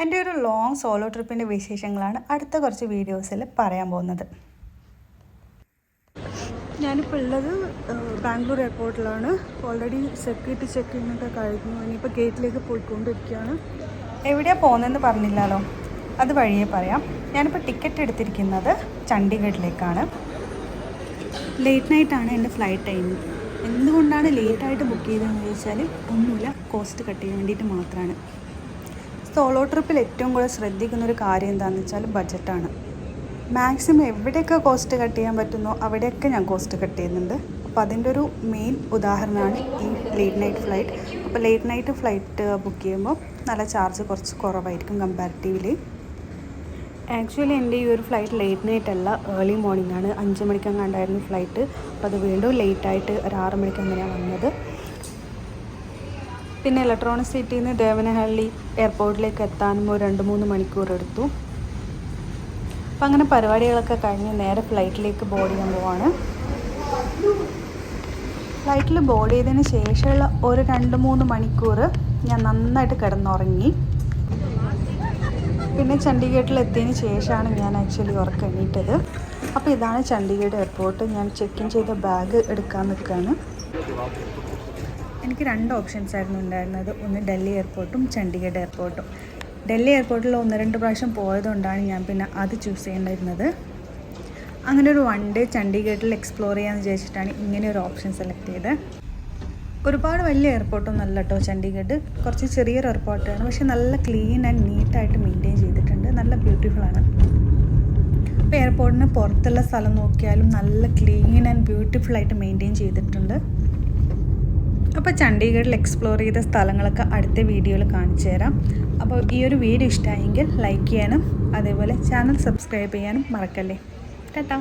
എൻ്റെ ഒരു long solo ട്രിപ്പിൻ്റെ വിശേഷങ്ങളാണ് അടുത്ത കുറച്ച് വീഡിയോസിൽ പറയാൻ പോകുന്നത്. ഞാനിപ്പോൾ ഉള്ളത് ബാംഗ്ലൂർ എയർപോർട്ടിലാണ്. ഓൾറെഡി സെക്യൂരിറ്റി ചെക്കിങ്ങൊക്കെ കഴിഞ്ഞു. ഇനിയിപ്പോൾ ഗേറ്റിലേക്ക് പോയിക്കൊണ്ടിരിക്കുകയാണ്. എവിടെയാണ് പോകുന്നതെന്ന് പറഞ്ഞില്ലല്ലോ, അത് വഴിയേ പറയാം. ഞാനിപ്പോൾ ടിക്കറ്റ് എടുത്തിരിക്കുന്നത് ചണ്ഡീഗഡിലേക്കാണ്. ലേറ്റ് നൈറ്റാണ് എൻ്റെ ഫ്ലൈറ്റ് ടൈം. എന്തുകൊണ്ടാണ് ലേറ്റായിട്ട് ബുക്ക് ചെയ്തതെന്ന് ചോദിച്ചാൽ ഒന്നുമില്ല, കോസ്റ്റ് കട്ട് ചെയ്യാൻ വേണ്ടിയിട്ട് മാത്രമാണ്. സോളോ ട്രിപ്പിൽ ഏറ്റവും കൂടുതൽ ശ്രദ്ധിക്കുന്നൊരു കാര്യം എന്താണെന്ന് വെച്ചാൽ ബഡ്ജറ്റാണ്. മാക്സിമം എവിടെയൊക്കെ കോസ്റ്റ് കട്ട് ചെയ്യാൻ പറ്റുന്നോ അവിടെയൊക്കെ ഞാൻ കോസ്റ്റ് കട്ട് ചെയ്യുന്നുണ്ട്. അപ്പോൾ അതിൻ്റെ ഒരു മെയിൻ ഉദാഹരണമാണ് ഈ ലേറ്റ് നൈറ്റ് ഫ്ലൈറ്റ്. അപ്പോൾ ലേറ്റ് നൈറ്റ് ഫ്ലൈറ്റ് ബുക്ക് ചെയ്യുമ്പോൾ നല്ല ചാർജ് കുറച്ച് കുറവായിരിക്കും കമ്പാരിറ്റീവ്ലി. ആക്ച്വലി എൻ്റെ ഈ ഒരു ഫ്ലൈറ്റ് ലേറ്റ് നൈറ്റ് അല്ല, ഏർലി മോർണിംഗ് ആണ്. 5 മണിക്കങ്ങാണ്ടായിരുന്നു ഫ്ലൈറ്റ്. അപ്പോൾ അത് വീണ്ടും ലേറ്റായിട്ട് ഒരു 6 മണിക്ക് അങ്ങനെയാണ് വന്നത്. പിന്നെ ഇലക്ട്രോണിക് സിറ്റിയിൽ നിന്ന് ദേവനഹള്ളി എയർപോർട്ടിലേക്ക് എത്താനും ഒരു 2-3 മണിക്കൂർ എടുത്തു. അപ്പം അങ്ങനെ പരിപാടികളൊക്കെ കഴിഞ്ഞ് നേരെ ഫ്ലൈറ്റിലേക്ക് ബോർഡ് ചെയ്യാൻ പോവാണ്. ഫ്ലൈറ്റിൽ ബോർഡ് ചെയ്തതിന് ശേഷമുള്ള ഒരു 2-3 മണിക്കൂർ ഞാൻ നന്നായിട്ട് കിടന്നുറങ്ങി. പിന്നെ ചണ്ഡീഗഡിൽ എത്തിയതിന് ശേഷമാണ് ഞാൻ ആക്ച്വലി ഉറക്കം എണീറ്റത്. അപ്പോൾ ഇതാണ് ചണ്ഡീഗഡ് എയർപോർട്ട്. ഞാൻ ചെക്ക് ഇൻ ചെയ്ത ബാഗ് എടുക്കാൻ നിൽക്കുകയാണ്. എനിക്ക് 2 ഓപ്ഷൻസ് ആയിരുന്നു ഉണ്ടായിരുന്നത്. ഒന്ന് ഡൽഹി എയർപോർട്ടും ചണ്ഡീഗഡ് എയർപോർട്ടും. ഡൽഹി എയർപോർട്ടിൽ 1-2 പ്രാവശ്യം പോയതുകൊണ്ടാണ് ഞാൻ പിന്നെ അത് ചൂസ് ചെയ്യേണ്ടിയിരുന്നത്. അങ്ങനെ ഒരു 1 ഡേ ചണ്ഡീഗഡിൽ എക്സ്പ്ലോർ ചെയ്യാമെന്ന് വിചാരിച്ചിട്ടാണ് ഇങ്ങനെ ഒരു ഓപ്ഷൻ സെലക്ട് ചെയ്തത്. ഒരുപാട് വലിയ എയർപോർട്ടൊന്നും അല്ല കേട്ടോ ചണ്ഡീഗഡ്. കുറച്ച് ചെറിയൊരു എയർപോർട്ടാണ്, പക്ഷേ നല്ല ക്ലീൻ ആൻഡ് നീറ്റായിട്ട് മെയിൻറ്റെയിൻ ചെയ്തിട്ടുണ്ട്. നല്ല ബ്യൂട്ടിഫുള്ളാണ്. അപ്പോൾ എയർപോർട്ടിന് പുറത്തുള്ള സ്ഥലം നോക്കിയാലും നല്ല ക്ലീൻ ആൻഡ് ബ്യൂട്ടിഫുള്ളായിട്ട് മെയിൻറ്റെയിൻ ചെയ്തിട്ടുണ്ട്. അപ്പോൾ ചണ്ഡീഗഡിൽ എക്സ്പ്ലോർ ചെയ്ത സ്ഥലങ്ങളൊക്കെ അടുത്ത വീഡിയോയിൽ കാണിച്ചു തരാം. അപ്പോൾ ഈ ഒരു വീഡിയോ ഇഷ്ടമായെങ്കിൽ ലൈക്ക് ചെയ്യാനും അതേപോലെ ചാനൽ സബ്സ്ക്രൈബ് ചെയ്യാനും മറക്കല്ലേ. ടാറ്റാ.